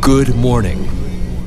Good morning.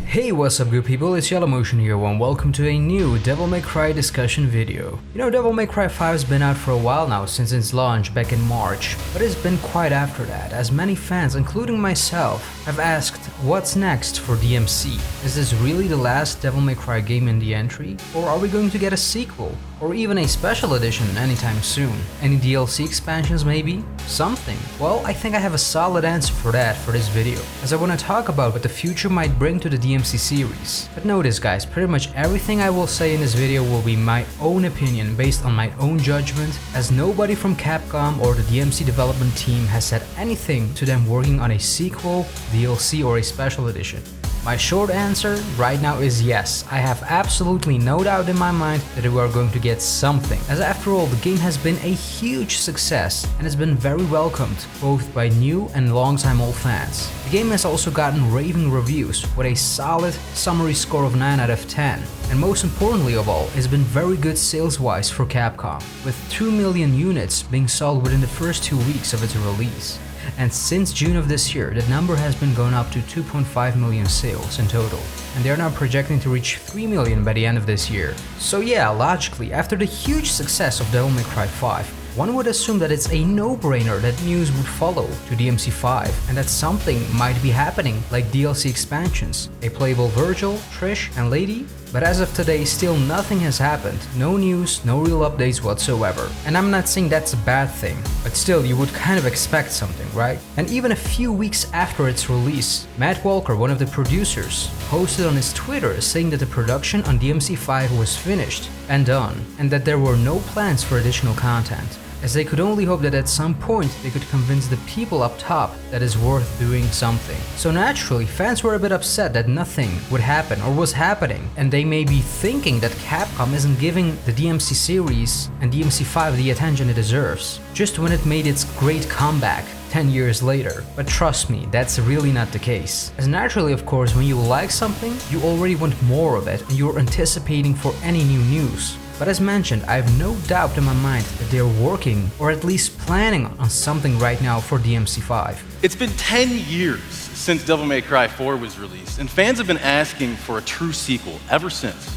Hey, what's up good people, it's YellowMotion here and welcome to a new Devil May Cry discussion video. You know, Devil May Cry 5 has been out for a while now since its launch back in March, but it's been quite after that, as many fans, including myself, have asked what's next for DMC. Is this really the last Devil May Cry game in the entry? Or are we going to get a sequel? Or even a special edition anytime soon? Any DLC expansions maybe? Something? Well, I think I have a solid answer for that for this video, as I want to talk about what the future might bring to the DMC series. But notice guys, pretty much everything I will say in this video will be my own opinion based on my own judgment, as nobody from Capcom or the DMC development team has said anything to them working on a sequel, DLC or a special edition. My short answer right now is yes, I have absolutely no doubt in my mind that we are going to get something, as after all the game has been a huge success and has been very welcomed both by new and long-time old fans. The game has also gotten raving reviews with a solid summary score of 9 out of 10, and most importantly of all, it's been very good sales-wise for Capcom, with 2 million units being sold within the first 2 weeks of its release. And since June of this year, that number has been going up to 2.5 million sales in total, and they are now projecting to reach 3 million by the end of this year. So yeah, logically, after the huge success of Devil May Cry 5, one would assume that it's a no-brainer that news would follow to DMC5 and that something might be happening, like DLC expansions, a playable Virgil, Trish and Lady. But as of today, still nothing has happened, no news, no real updates whatsoever. And I'm not saying that's a bad thing, but still you would kind of expect something, right? And even a few weeks after its release, Matt Walker, one of the producers, posted on his Twitter saying that the production on DMC5 was finished and done, and that there were no plans for additional content, as they could only hope that at some point they could convince the people up top that it's worth doing something. So naturally, fans were a bit upset that nothing would happen or was happening, and they may be thinking that Capcom isn't giving the DMC series and DMC5 the attention it deserves, just when it made its great comeback 10 years later. But trust me, that's really not the case. As naturally, of course, when you like something, you already want more of it and you're anticipating for any new news. But as mentioned, I have no doubt in my mind that they're working, or at least planning on something right now for DMC5. It's been 10 years since Devil May Cry 4 was released, and fans have been asking for a true sequel ever since.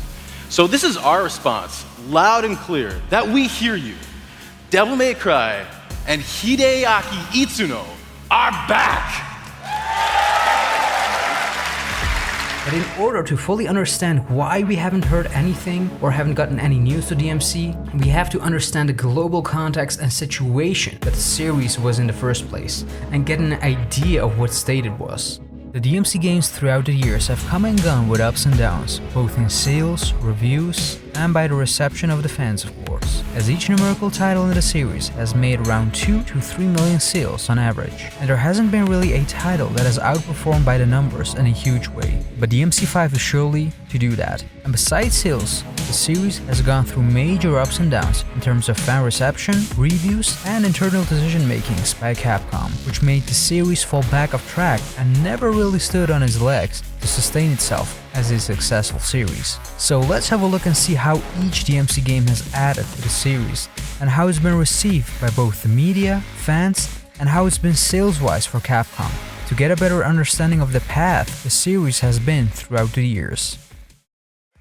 So this is our response, loud and clear, that we hear you. Devil May Cry and Hideaki Itsuno are back! But in order to fully understand why we haven't heard anything or haven't gotten any news to DMC, we have to understand the global context and situation that the series was in the first place, and get an idea of what state it was. The DMC games throughout the years have come and gone with ups and downs, both in sales, reviews, and by the reception of the fans of course, as each numerical title in the series has made around 2 to 3 million sales on average, and there hasn't been really a title that has outperformed by the numbers in a huge way, but DMC5 is surely to do that. And besides sales, the series has gone through major ups and downs in terms of fan reception, reviews, and internal decision makings by Capcom, which made the series fall back off track and never really stood on its legs to sustain itself as a successful series. So let's have a look and see how each DMC game has added to the series, and how it's been received by both the media, fans, and how it's been sales-wise for Capcom, to get a better understanding of the path the series has been throughout the years.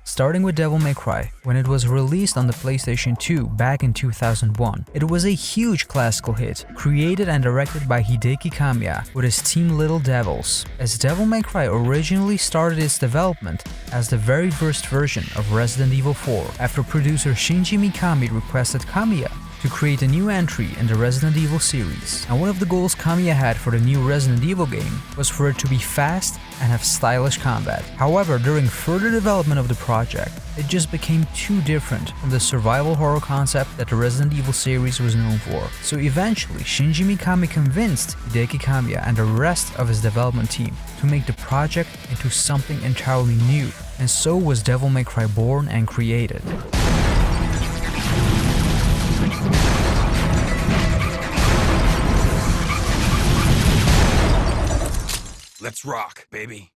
Starting with Devil May Cry, when it was released on the PlayStation 2 back in 2001, it was a huge classical hit, created and directed by Hideki Kamiya with his team Little Devils, as Devil May Cry originally started its development as the very first version of Resident Evil 4, after producer Shinji Mikami requested Kamiya to create a new entry in the Resident Evil series. And one of the goals Kamiya had for the new Resident Evil game was for it to be fast and have stylish combat. However, during further development of the project, it just became too different from the survival horror concept that the Resident Evil series was known for. So eventually, Shinji Mikami convinced Hideki Kamiya and the rest of his development team to make the project into something entirely new, and so was Devil May Cry born and created. Let's rock, baby.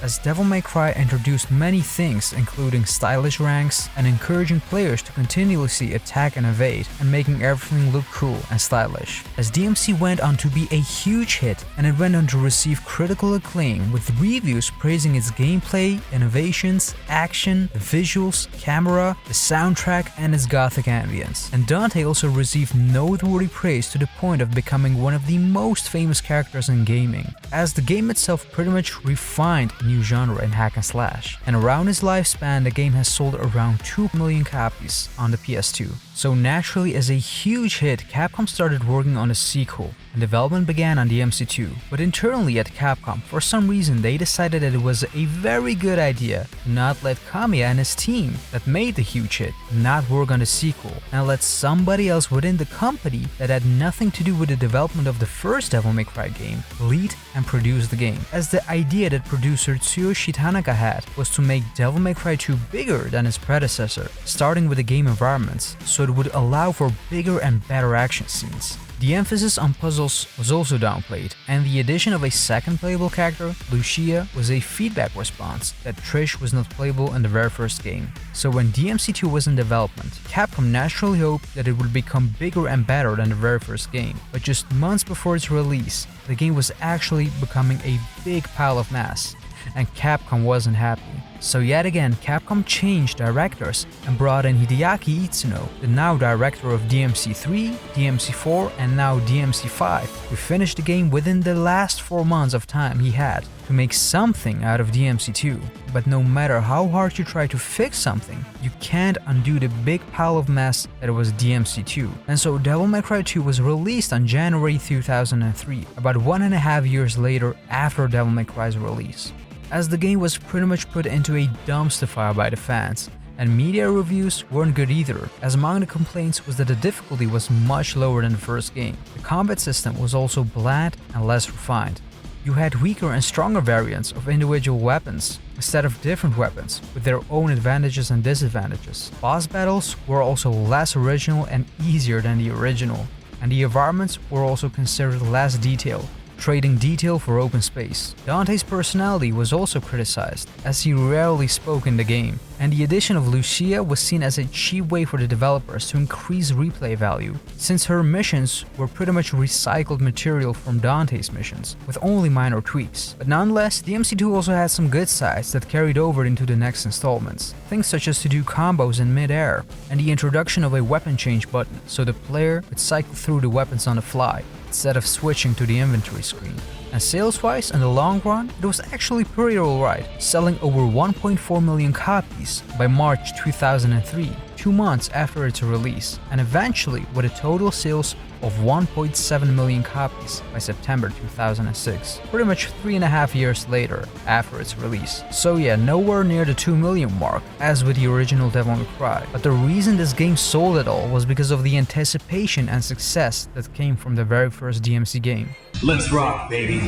as Devil May Cry introduced many things including stylish ranks and encouraging players to continuously attack and evade and making everything look cool and stylish. As DMC went on to be a huge hit and it went on to receive critical acclaim with reviews praising its gameplay, innovations, action, the visuals, camera, the soundtrack and its gothic ambience. And Dante also received noteworthy praise to the point of becoming one of the most famous characters in gaming, as the game itself pretty much refined a new genre in hack and slash. And around its lifespan, the game has sold around 2 million copies on the PS2. So naturally, as a huge hit, Capcom started working on a sequel, and development began on DMC2. But internally at Capcom, for some reason they decided that it was a very good idea to not let Kamiya and his team that made the huge hit not work on the sequel, and let somebody else within the company that had nothing to do with the development of the first Devil May Cry game lead and produce the game. As the idea that producer Tsuyoshi Tanaka had was to make Devil May Cry 2 bigger than its predecessor, starting with the game environments, so it would allow for bigger and better action scenes. The emphasis on puzzles was also downplayed, and the addition of a second playable character, Lucia, was a feedback response that Trish was not playable in the very first game. So when DMC2 was in development, Capcom naturally hoped that it would become bigger and better than the very first game, but just months before its release, the game was actually becoming a big pile of mess, and Capcom wasn't happy. So yet again, Capcom changed directors and brought in Hideaki Itsuno, the now director of DMC3, DMC4 and now DMC5, to finish the game within the last 4 months of time he had to make something out of DMC2. But no matter how hard you try to fix something, you can't undo the big pile of mess that was DMC2. And so Devil May Cry 2 was released on January 2003, about 1.5 years later after Devil May Cry's release. As the game was pretty much put into a dumpster fire by the fans, and media reviews weren't good either, as among the complaints was that the difficulty was much lower than the first game. The combat system was also bland and less refined. You had weaker and stronger variants of individual weapons, instead of different weapons, with their own advantages and disadvantages. Boss battles were also less original and easier than the original, and the environments were also considered less detailed, trading detail for open space. Dante's personality was also criticized, as he rarely spoke in the game, and the addition of Lucia was seen as a cheap way for the developers to increase replay value, since her missions were pretty much recycled material from Dante's missions, with only minor tweaks. But nonetheless, DMC2 also had some good sides that carried over into the next installments, things such as to do combos in mid-air, and the introduction of a weapon change button, so the player could cycle through the weapons on the fly, instead of switching to the inventory screen. And sales-wise, in the long run, it was actually pretty alright, selling over 1.4 million copies by March 2003, 2 months after its release, and eventually with a total sales of 1.7 million copies by September 2006, pretty much 3.5 years later after its release. So yeah, nowhere near the 2 million mark as with the original Devil May Cry, but the reason this game sold at all was because of the anticipation and success that came from the very first DMC game. Let's rock, baby.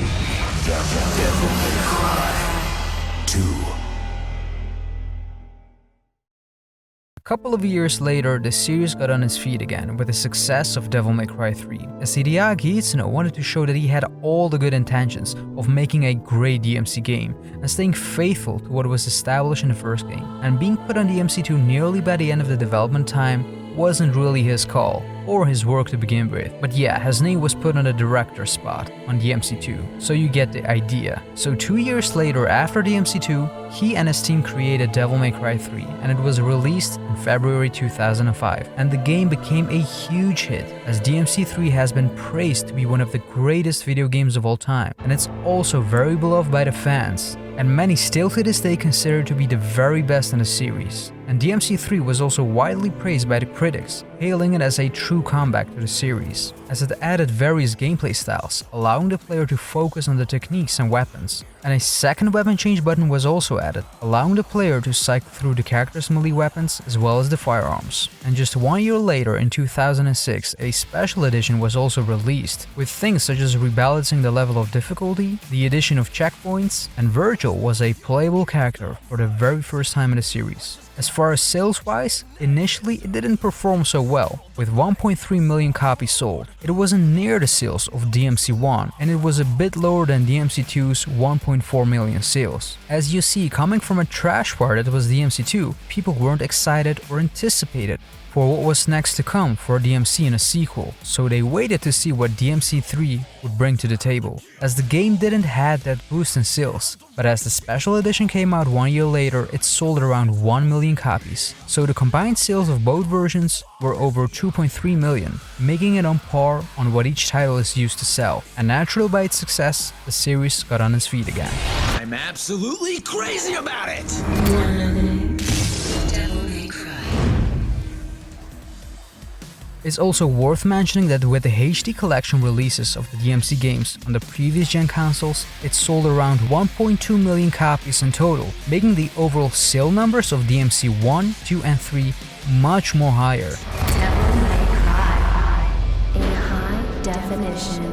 Devil May Cry 2. A couple of years later, the series got on its feet again with the success of Devil May Cry 3, as Hideaki Itsuno wanted to show that he had all the good intentions of making a great DMC game and staying faithful to what was established in the first game, and being put on DMC2 nearly by the end of the development time wasn't really his call or his work to begin with. But yeah, his name was put on the director's spot on DMC2, so you get the idea. So 2 years later, after DMC2, he and his team created Devil May Cry 3, and it was released in February 2005, and the game became a huge hit, as DMC3 has been praised to be one of the greatest video games of all time, and it's also very beloved by the fans, and many still to this day consider it to be the very best in the series. And DMC3 was also widely praised by the critics, hailing it as a true comeback to the series, as it added various gameplay styles, allowing the player to focus on the techniques and weapons. And a second weapon change button was also added, allowing the player to cycle through the character's melee weapons as well as the firearms. And just 1 year later, in 2006, a special edition was also released, with things such as rebalancing the level of difficulty, the addition of checkpoints, and Virgil was a playable character for the very first time in the series. As far as sales-wise, initially it didn't perform so well, with 1.3 million copies sold. It wasn't near the sales of DMC1, and it was a bit lower than DMC2's 1.4 million sales. As you see, coming from a trash fire that was DMC2, people weren't excited or anticipated for what was next to come for DMC in a sequel, so they waited to see what DMC3 would bring to the table, as the game didn't have that boost in sales. But as the special edition came out 1 year later, it sold around 1 million copies, so the combined sales of both versions were over 2.3 million, making it on par on what each title is used to sell. And naturally by its success, the series got on its feet again. I'm absolutely crazy about it! It's also worth mentioning that with the HD collection releases of the DMC games on the previous gen consoles, it sold around 1.2 million copies in total, making the overall sale numbers of DMC 1, 2 and 3 much more higher. Devil May Cry, a high definition.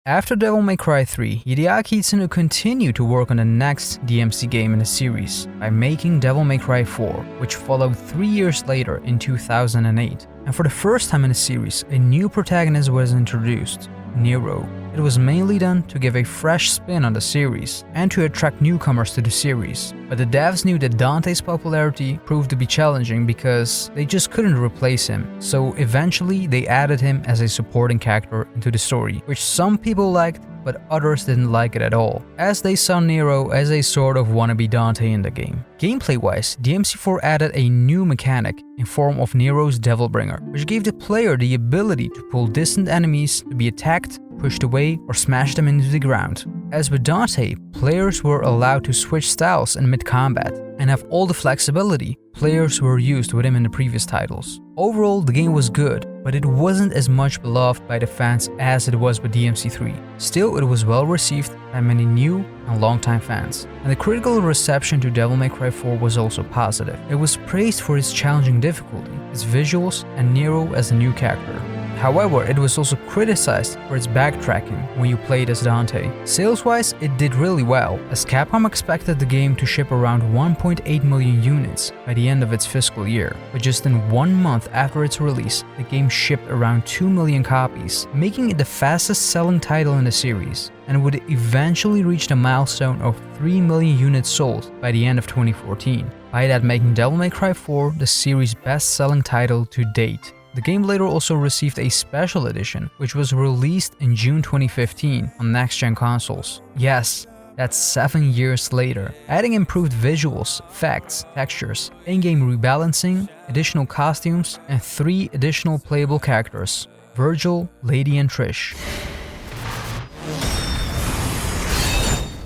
After Devil May Cry 3, Hideaki Itsuno continued to work on the next DMC game in the series by making Devil May Cry 4, which followed 3 years later in 2008. And for the first time in the series, a new protagonist was introduced, Nero. It was mainly done to give a fresh spin on the series and to attract newcomers to the series. But the devs knew that Dante's popularity proved to be challenging because they just couldn't replace him, so eventually they added him as a supporting character into the story, which some people liked, but others didn't like it at all, as they saw Nero as a sort of wannabe Dante in the game. Gameplay-wise, DMC4 added a new mechanic in form of Nero's Devilbringer, which gave the player the ability to pull distant enemies to be attacked, pushed away, or smash them into the ground. As with Dante, players were allowed to switch styles in mid-combat and have all the flexibility players were used with him in the previous titles. Overall, the game was good, but it wasn't as much beloved by the fans as it was with DMC3. Still, it was well received by many new and longtime fans. And the critical reception to Devil May Cry 4 was also positive. It was praised for its challenging difficulty, its visuals, and Nero as a new character. However, it was also criticized for its backtracking when you played as Dante. Sales-wise, it did really well, as Capcom expected the game to ship around 1.8 million units by the end of its fiscal year. But just in 1 month after its release, the game shipped around 2 million copies, making it the fastest selling title in the series, and would eventually reach the milestone of 3 million units sold by the end of 2014, by that making Devil May Cry 4 the series' best-selling title to date. The game later also received a special edition, which was released in June 2015 on next-gen consoles. Yes, that's 7 years later, adding improved visuals, effects, textures, in-game rebalancing, additional costumes, and 3 additional playable characters: Virgil, Lady, and Trish.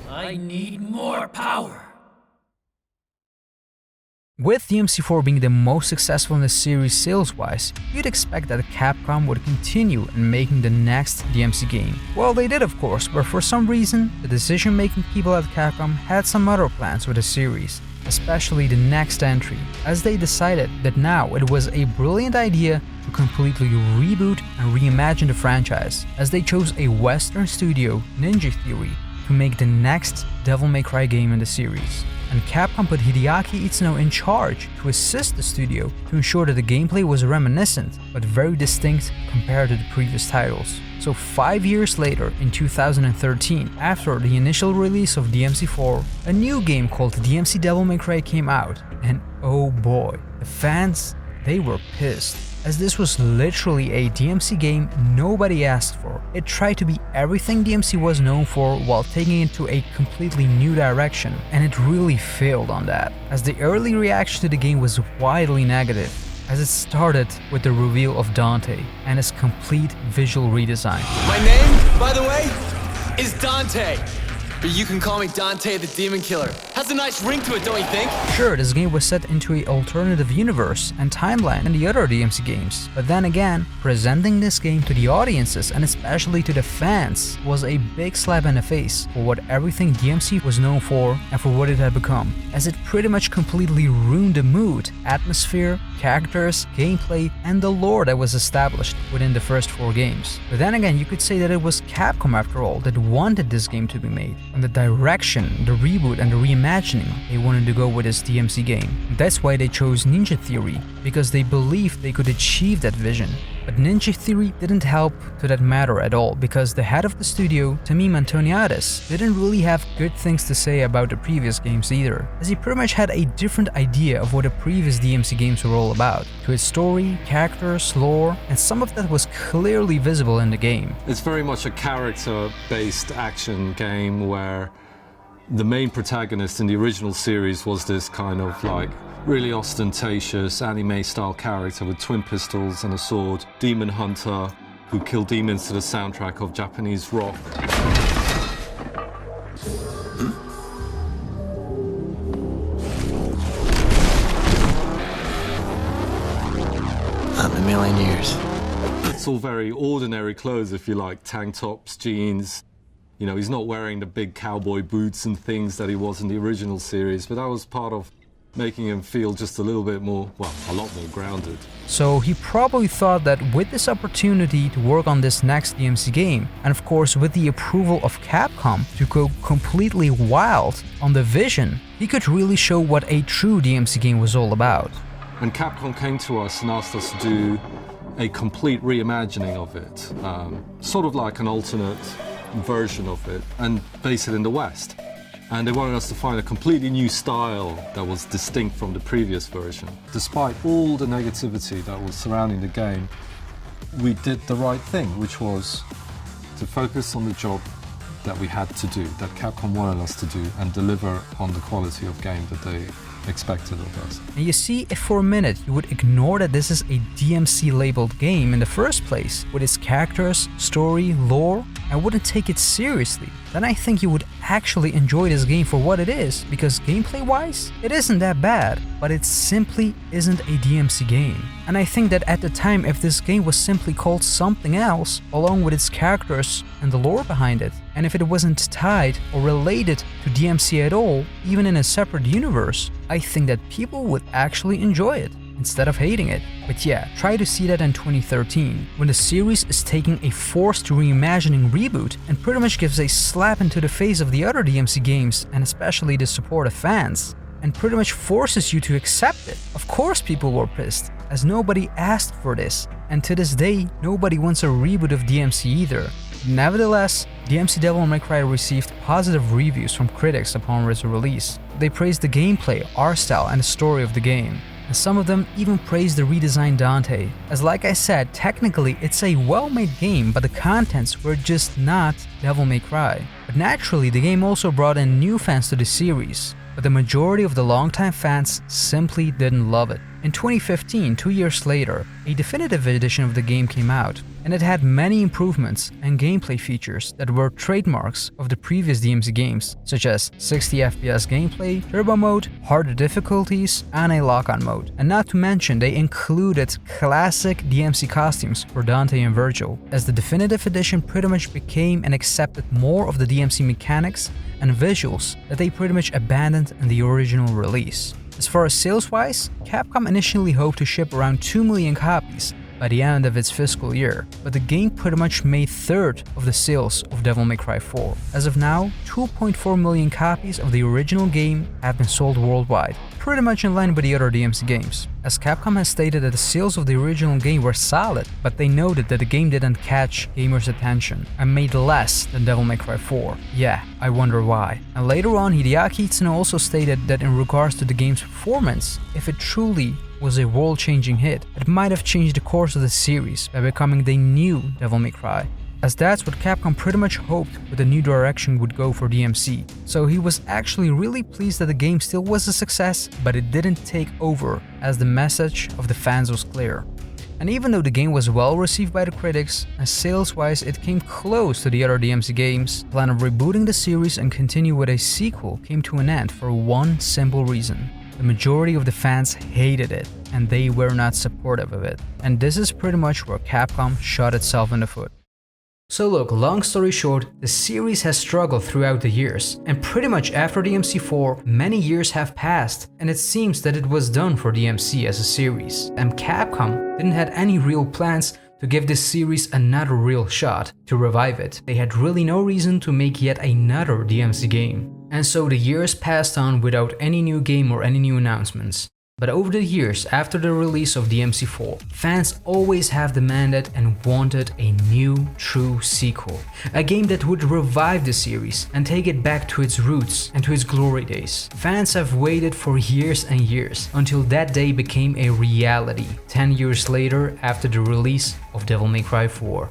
I need more power. With DMC4 being the most successful in the series sales-wise, you'd expect that Capcom would continue in making the next DMC game. Well, they did of course, but for some reason, the decision-making people at Capcom had some other plans with the series, especially the next entry, as they decided that now it was a brilliant idea to completely reboot and reimagine the franchise, as they chose a Western studio, Ninja Theory, to make the next Devil May Cry game in the series. And Capcom put Hideaki Itsuno in charge to assist the studio to ensure that the gameplay was reminiscent, but very distinct compared to the previous titles. So 5 years later, in 2013, after the initial release of DMC4, a new game called DMC Devil May Cry came out, and oh boy, the fans, they were pissed, as this was literally a DMC game nobody asked for. It tried to be everything DMC was known for while taking it to a completely new direction, and it really failed on that, as the early reaction to the game was widely negative, as it started with the reveal of Dante and his complete visual redesign. My name, by the way, is Dante, but you can call me Dante the Demon Killer. Has a nice ring to it, don't you think? Sure, this game was set into an alternative universe and timeline than the other DMC games, but then again, presenting this game to the audiences and especially to the fans was a big slap in the face for what everything DMC was known for and for what it had become, as it pretty much completely ruined the mood, atmosphere, characters, gameplay, and the lore that was established within the first 4 games. But then again, you could say that it was Capcom after all that wanted this game to be made, and the direction, the reboot and the reimagining they wanted to go with this DMC game. That's why they chose Ninja Theory, because they believed they could achieve that vision. But Ninja Theory didn't help to that matter at all, because the head of the studio, Tamim Antoniadis, didn't really have good things to say about the previous games either, as he pretty much had a different idea of what the previous DMC games were all about, to its story, characters, lore, and some of that was clearly visible in the game. It's very much a character-based action game where the main protagonist in the original series was this kind of like really ostentatious anime-style character with twin pistols and a sword, demon hunter who killed demons to the soundtrack of Japanese rock. Not in a million years. It's all very ordinary clothes, if you like, tank tops, jeans. You know, he's not wearing the big cowboy boots and things that he was in the original series, but that was part of making him feel just a little bit more, well, a lot more grounded. So he probably thought that with this opportunity to work on this next DMC game, and of course with the approval of Capcom to go completely wild on the vision, he could really show what a true DMC game was all about. And Capcom came to us and asked us to do a complete reimagining of it, sort of like an alternate version of it, and base it in the West. And they wanted us to find a completely new style that was distinct from the previous version. Despite all the negativity that was surrounding the game, we did the right thing, which was to focus on the job that we had to do, that Capcom wanted us to do, and deliver on the quality of game that they expected of us. And you see, if for a minute you would ignore that this is a DMC labeled game in the first place, with its characters, story, lore, and wouldn't take it seriously, then I think you would actually enjoy this game for what it is, because gameplay wise, it isn't that bad, but it simply isn't a DMC game. And I think that at the time, if this game was simply called something else, along with its characters and the lore behind it, and if it wasn't tied or related to DMC at all, even in a separate universe, I think that people would actually enjoy it instead of hating it. But yeah, try to see that in 2013, when the series is taking a forced reimagining reboot and pretty much gives a slap into the face of the other DMC games and especially the support of fans, and pretty much forces you to accept it. Of course people were pissed, as nobody asked for this, and to this day, nobody wants a reboot of DMC either. Nevertheless, DMC Devil May Cry received positive reviews from critics upon its release. They praised the gameplay, art style, and the story of the game. And some of them even praised the redesigned Dante, as like I said, technically it's a well-made game, but the contents were just not Devil May Cry. But naturally, the game also brought in new fans to the series, but the majority of the longtime fans simply didn't love it. In 2015, 2 years later, a definitive edition of the game came out, and it had many improvements and gameplay features that were trademarks of the previous DMC games, such as 60 FPS gameplay, turbo mode, harder difficulties, and a lock-on mode. And not to mention, they included classic DMC costumes for Dante and Virgil, as the definitive edition pretty much became and accepted more of the DMC mechanics and visuals that they pretty much abandoned in the original release. As far as sales-wise, Capcom initially hoped to ship around 2 million copies by the end of its fiscal year, but the game pretty much made third of the sales of Devil May Cry 4. As of now, 2.4 million copies of the original game have been sold worldwide, pretty much in line with the other DMC games. As Capcom has stated that the sales of the original game were solid, but they noted that the game didn't catch gamers' attention and made less than Devil May Cry 4. Yeah, I wonder why. And later on, Hideaki Itsuno also stated that in regards to the game's performance, if it truly was a world-changing hit, it might have changed the course of the series by becoming the new Devil May Cry, as that's what Capcom pretty much hoped with the new direction would go for DMC. So he was actually really pleased that the game still was a success, but it didn't take over, as the message of the fans was clear. And even though the game was well received by the critics, and sales-wise it came close to the other DMC games, the plan of rebooting the series and continue with a sequel came to an end for one simple reason. The majority of the fans hated it, and they were not supportive of it. And this is pretty much where Capcom shot itself in the foot. So look, long story short, the series has struggled throughout the years, and pretty much after DMC4, many years have passed, and it seems that it was done for DMC as a series, and Capcom didn't have any real plans to give this series another real shot to revive it. They had really no reason to make yet another DMC game. And so the years passed on without any new game or any new announcements. But over the years, after the release of DMC4, fans always have demanded and wanted a new, true sequel. A game that would revive the series and take it back to its roots and to its glory days. Fans have waited for years and years until that day became a reality, 10 years later after the release of Devil May Cry 4.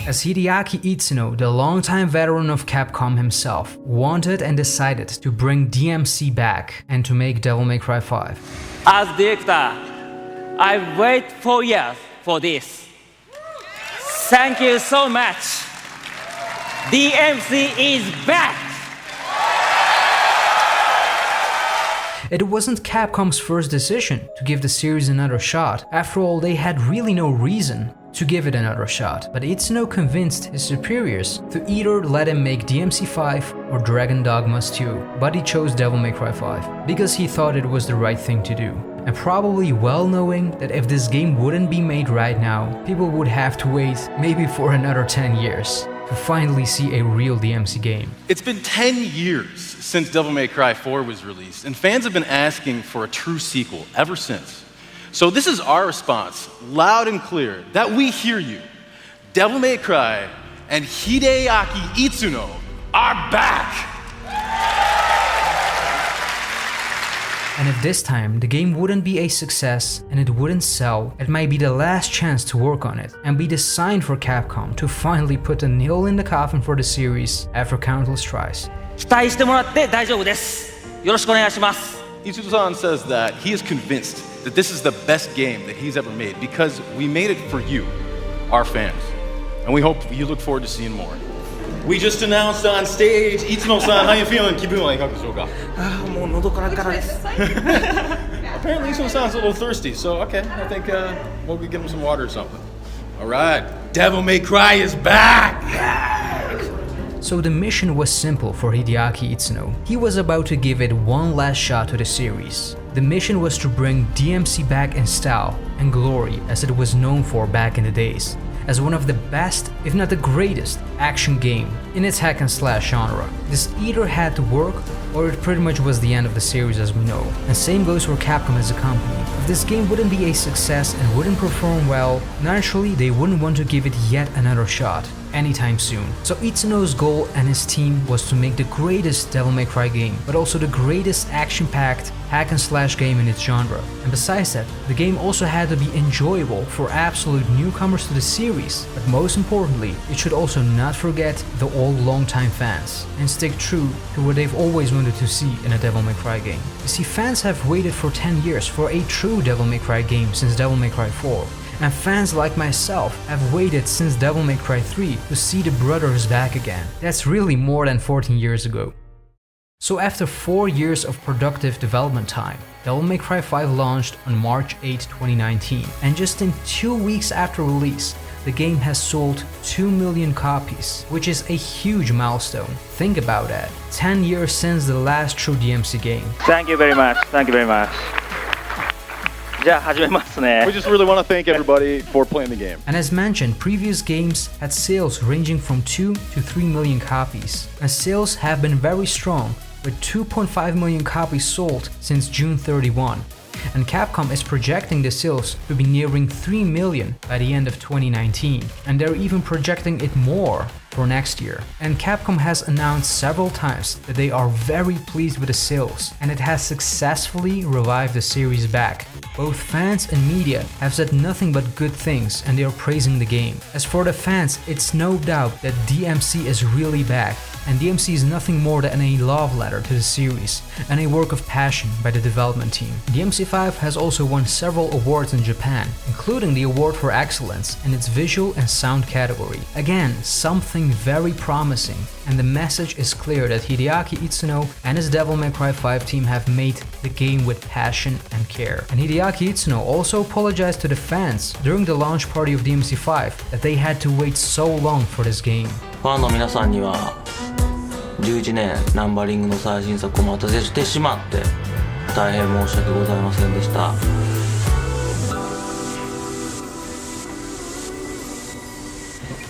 As Hideaki Itsuno, the longtime veteran of Capcom himself, wanted and decided to bring DMC back and to make Devil May Cry 5. As director, I wait 4 years for this. Thank you so much. DMC is back! It wasn't Capcom's first decision to give the series another shot. After all, they had really no reason to give it another shot, but Itsuno convinced his superiors to either let him make DMC5 or Dragon Dogmas 2, but he chose Devil May Cry 5 because he thought it was the right thing to do. And probably well knowing that if this game wouldn't be made right now, people would have to wait maybe for another 10 years to finally see a real DMC game. It's been 10 years since Devil May Cry 4 was released, and fans have been asking for a true sequel ever since. So this is our response, loud and clear, that we hear you. Devil May Cry and Hideaki Itsuno are back! And if this time the game wouldn't be a success and it wouldn't sell, it might be the last chance to work on it and be the sign for Capcom to finally put a nail in the coffin for the series after countless tries. 期待してもらって大丈夫です。よろしくお願いします。 Itsuno-san says that he is convinced that this is the best game that he's ever made because we made it for you, our fans. And we hope you look forward to seeing more. We just announced on stage, Itsuno-san, how you feeling? 気分はいかがでしょうか? もう喉からからです。 Apparently Itsuno-san's a little thirsty, so okay, I think we'll give him some water or something. All right, Devil May Cry is back! So the mission was simple for Hideaki Itsuno. He was about to give it one last shot to the series. The mission was to bring DMC back in style and glory as it was known for back in the days, as one of the best, if not the greatest, action game in its hack and slash genre. This either had to work or it pretty much was the end of the series as we know. And same goes for Capcom as a company. If this game wouldn't be a success and wouldn't perform well, naturally they wouldn't want to give it yet another shot anytime soon. So Itsuno's goal and his team was to make the greatest Devil May Cry game, but also the greatest action-packed hack and slash game in its genre. And besides that, the game also had to be enjoyable for absolute newcomers to the series, but most importantly, it should also not forget the old long-time fans and stick true to what they've always wanted to see in a Devil May Cry game. You see, fans have waited for 10 years for a true Devil May Cry game since Devil May Cry 4. And fans like myself have waited since Devil May Cry 3 to see the brothers back again. That's really more than 14 years ago. So after 4 years of productive development time, Devil May Cry 5 launched on March 8, 2019, and just in 2 weeks after release, the game has sold 2 million copies, which is a huge milestone. Think about that. 10 years since the last true DMC game. Thank you very much. Thank you very much. じゃあ始めますね。 We just really want to thank everybody for playing the game. And as mentioned, previous games had sales ranging from 2 to 3 million copies. And sales have been very strong, with 2.5 million copies sold since June 31. And Capcom is projecting the sales to be nearing 3 million by the end of 2019. And they're even projecting it more for next year. And Capcom has announced several times that they are very pleased with the sales, and it has successfully revived the series back. Both fans and media have said nothing but good things, and they are praising the game. As for the fans, it's no doubt that DMC is really back, and DMC is nothing more than a love letter to the series and a work of passion by the development team. DMC5 has also won several awards in Japan, including the award for excellence in its visual and sound category. Again, something very promising, and the message is clear that Hideaki Itsuno and his Devil May Cry 5 team have made the game with passion and care. And Hideaki Itsuno also apologized to the fans during the launch party of DMC5 that they had to wait so long for this game. ファンの皆さんには11年ナンバリングの最新作を待たせしてしまって大変申し訳ございませんでした。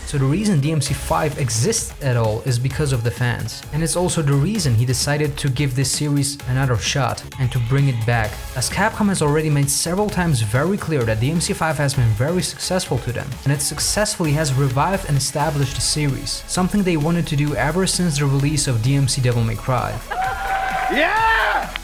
So the reason DMC5 exists at all is because of the fans, and it's also the reason he decided to give this series another shot and to bring it back, as Capcom has already made several times very clear that DMC5 has been very successful to them, and it successfully has revived and established the series, something they wanted to do ever since the release of DMC Devil May Cry. Yeah!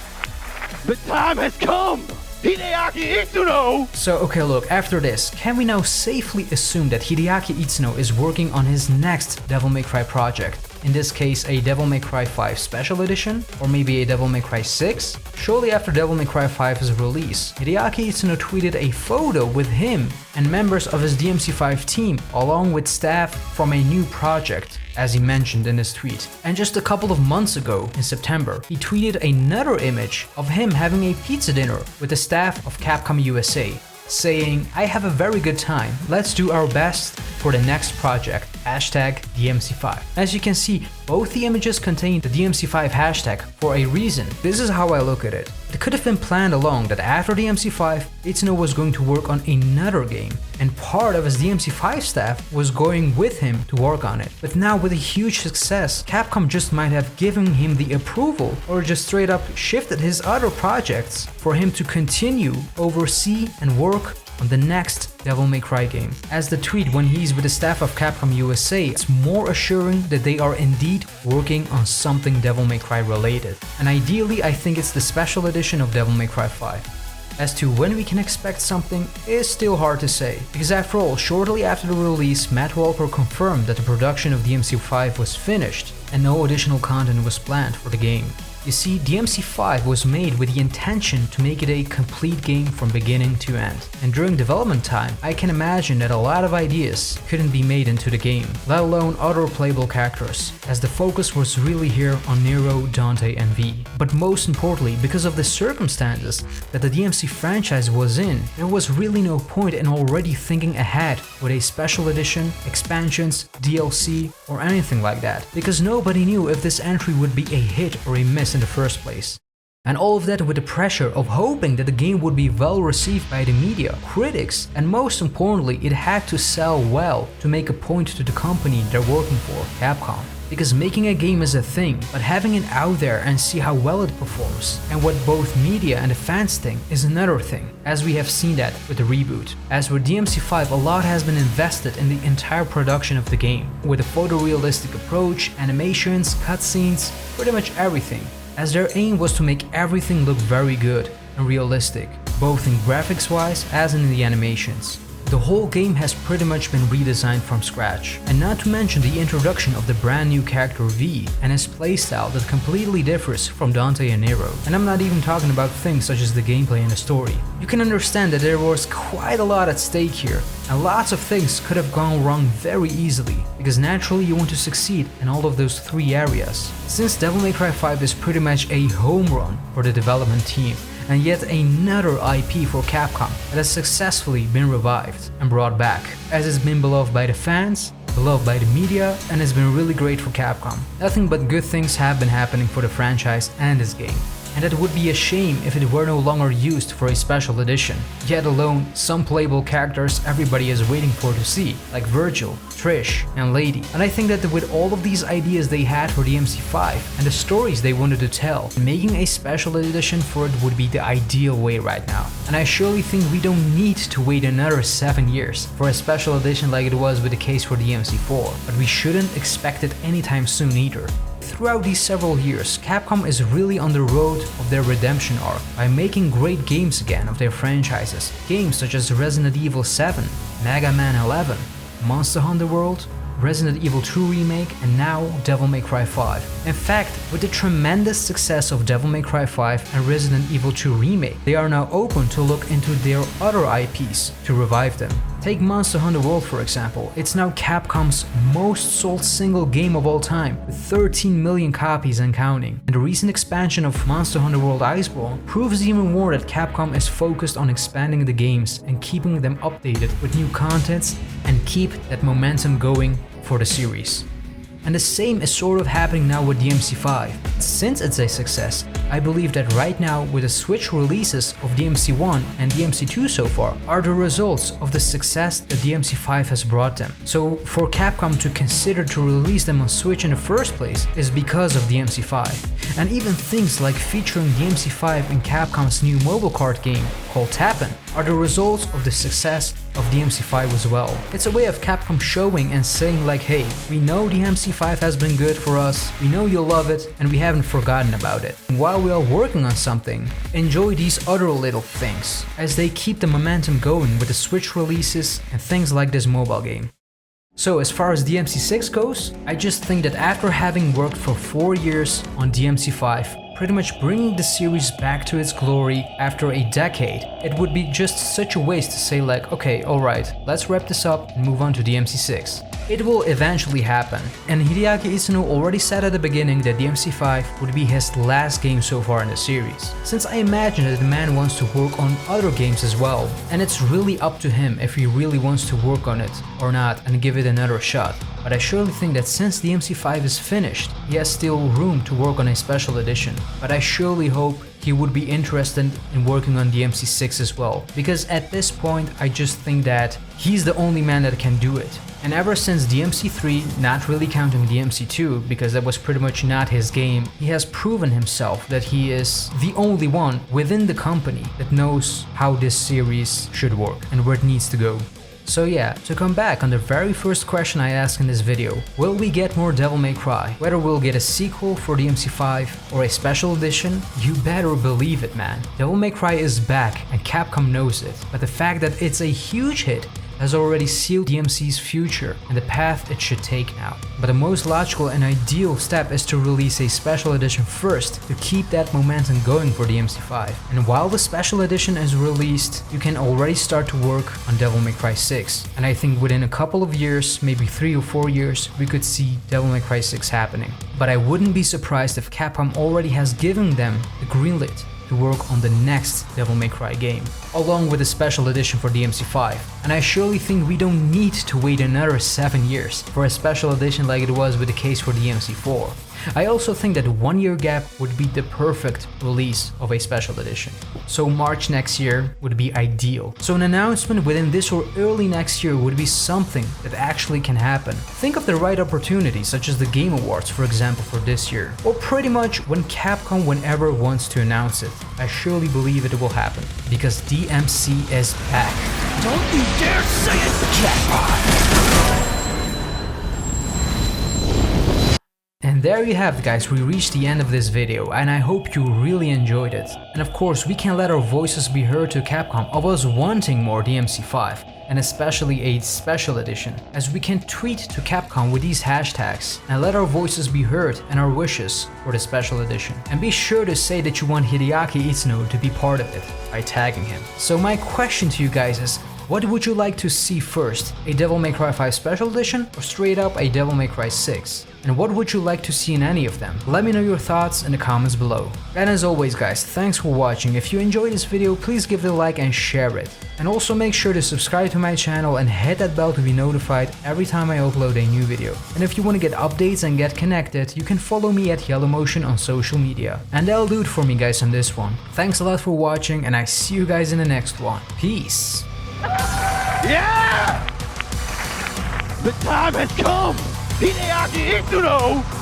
The time has come! Hideaki Itsuno! So okay, look, after this, can we now safely assume that Hideaki Itsuno is working on his next Devil May Cry project? In this case, a Devil May Cry 5 Special Edition? Or maybe a Devil May Cry 6? Shortly after Devil May Cry 5's release, Hideaki Itsuno tweeted a photo with him and members of his DMC5 team, along with staff from a new project, as he mentioned in his tweet. And just a couple of months ago, in September, he tweeted another image of him having a pizza dinner with the staff of Capcom USA, saying, "I have a very good time, let's do our best for the next project, #DMC5. As you can see, both the images contain the DMC5 hashtag for a reason. This is how I look at it. It could have been planned along that after DMC5, Itsuno was going to work on another game, and part of his DMC5 staff was going with him to work on it. But now with a huge success, Capcom just might have given him the approval or just straight up shifted his other projects for him to continue, oversee and work on the next Devil May Cry game. As the tweet when he's with the staff of Capcom USA, it's more assuring that they are indeed working on something Devil May Cry related. And ideally, I think it's the special edition of Devil May Cry 5. As to when we can expect something is still hard to say, because after all, shortly after the release, Matt Walker confirmed that the production of DMC5 was finished and no additional content was planned for the game. You see, DMC5 was made with the intention to make it a complete game from beginning to end. And during development time, I can imagine that a lot of ideas couldn't be made into the game, let alone other playable characters, as the focus was really here on Nero, Dante and V. But most importantly, because of the circumstances that the DMC franchise was in, there was really no point in already thinking ahead with a special edition, expansions, DLC or anything like that, because nobody knew if this entry would be a hit or a miss in the first place. And all of that with the pressure of hoping that the game would be well received by the media, critics, and most importantly, it had to sell well to make a point to the company they're working for, Capcom. Because making a game is a thing, but having it out there and see how well it performs, and what both media and the fans think, is another thing, as we have seen that with the reboot. As with DMC5, a lot has been invested in the entire production of the game, with a photorealistic approach, animations, cutscenes, pretty much everything, as their aim was to make everything look very good and realistic, both in graphics-wise as in the animations. The whole game has pretty much been redesigned from scratch, and not to mention the introduction of the brand new character V and his playstyle that completely differs from Dante and Nero. And I'm not even talking about things such as the gameplay and the story. You can understand that there was quite a lot at stake here, and lots of things could have gone wrong very easily, because naturally you want to succeed in all of those three areas. Since Devil May Cry 5 is pretty much a home run for the development team, and yet another IP for Capcom that has successfully been revived and brought back, as it's been beloved by the fans, beloved by the media, and has been really great for Capcom. Nothing but good things have been happening for the franchise and this game. and it would be a shame if it were no longer used for a special edition, yet alone some playable characters everybody is waiting for to see, like Virgil, Trish, and Lady. And I think that with all of these ideas they had for DMC5 and the stories they wanted to tell, making a special edition for it would be the ideal way right now. And I surely think we don't need to wait another 7 years for a special edition like it was with the case for DMC4, but we shouldn't expect it anytime soon either. Throughout these several years, Capcom is really on the road of their redemption arc by making great games again of their franchises. Games such as Resident Evil 7, Mega Man 11, Monster Hunter World, Resident Evil 2 Remake, and now Devil May Cry 5. In fact, with the tremendous success of Devil May Cry 5 and Resident Evil 2 Remake, they are now open to look into their other IPs to revive them. Take Monster Hunter World for example, it's now Capcom's most sold single game of all time, with 13 million copies and counting. And the recent expansion of Monster Hunter World Iceborne proves even more that Capcom is focused on expanding the games and keeping them updated with new contents and keep that momentum going for the series. And the same is sort of happening now with DMC5. Since it's a success, I believe that right now with the Switch releases of DMC1 and DMC2 so far are the results of the success that DMC5 has brought them. So for Capcom to consider to release them on Switch in the first place is because of DMC5. And even things like featuring DMC5 in Capcom's new mobile card game called Tappin' are the results of the success of DMC5 as well. It's a way of Capcom showing and saying like, hey, we know DMC5 has been good for us, we know you'll love it, and we haven't forgotten about it. And while we are working on something, enjoy these other little things, as they keep the momentum going with the Switch releases and things like this mobile game. So as far as DMC6 goes, I just think that after having worked for 4 years on DMC5, pretty much bringing the series back to its glory after a decade, it would be just such a waste to say like, okay, alright, let's wrap this up and move on to DMC6. It will eventually happen, and Hideaki Itsuno already said at the beginning that DMC5 would be his last game so far in the series, since I imagine that the man wants to work on other games as well, and it's really up to him if he really wants to work on it or not and give it another shot. But I surely think that since DMC5 is finished, he has still room to work on a special edition. But I surely hope he would be interested in working on DMC6 as well, because at this point I just think that he's the only man that can do it. And ever since DMC3, not really counting DMC2 because that was pretty much not his game, he has proven himself that he is the only one within the company that knows how this series should work and where it needs to go. So yeah, to come back on the very first question I asked in this video, will we get more Devil May Cry? Whether we'll get a sequel for DMC5 or a special edition, you better believe it, man. Devil May Cry is back and Capcom knows it, but the fact that it's a huge hit has already sealed DMC's future and the path it should take now. But the most logical and ideal step is to release a special edition first to keep that momentum going for DMC5. And while the special edition is released, you can already start to work on Devil May Cry 6. And I think within a couple of years, maybe 3 or 4 years, we could see Devil May Cry 6 happening. But I wouldn't be surprised if Capcom already has given them the green light to work on the next Devil May Cry game, along with a special edition for DMC5. And I surely think we don't need to wait another 7 years for a special edition like it was with the case for DMC4. I also think that a 1 year gap would be the perfect release of a special edition. So March next year would be ideal. So an announcement within this or early next year would be something that actually can happen. Think of the right opportunity, such as the Game Awards for example for this year. Or pretty much when Capcom whenever wants to announce it. I surely believe it will happen. Because DMC is back. Don't you dare say it, jackpot! And there you have it, guys, we reached the end of this video and I hope you really enjoyed it. And of course we can let our voices be heard to Capcom of us wanting more DMC5 and especially a special edition, as we can tweet to Capcom with these hashtags and let our voices be heard and our wishes for the special edition. And be sure to say that you want Hideaki Itsuno to be part of it by tagging him. So my question to you guys is, What would you like to see first? A Devil May Cry 5 Special Edition or straight up a Devil May Cry 6? And what would you like to see in any of them? Let me know your thoughts in the comments below. And as always guys, thanks for watching. If you enjoyed this video, please give it a like and share it. And also make sure to subscribe to my channel and hit that bell to be notified every time I upload a new video. And if you want to get updates and get connected, you can follow me at YellowMotion on social media. And that'll do it for me guys on this one. Thanks a lot for watching and I see you guys in the next one. Peace! Yeah! The time has come! Hideaki Itsuno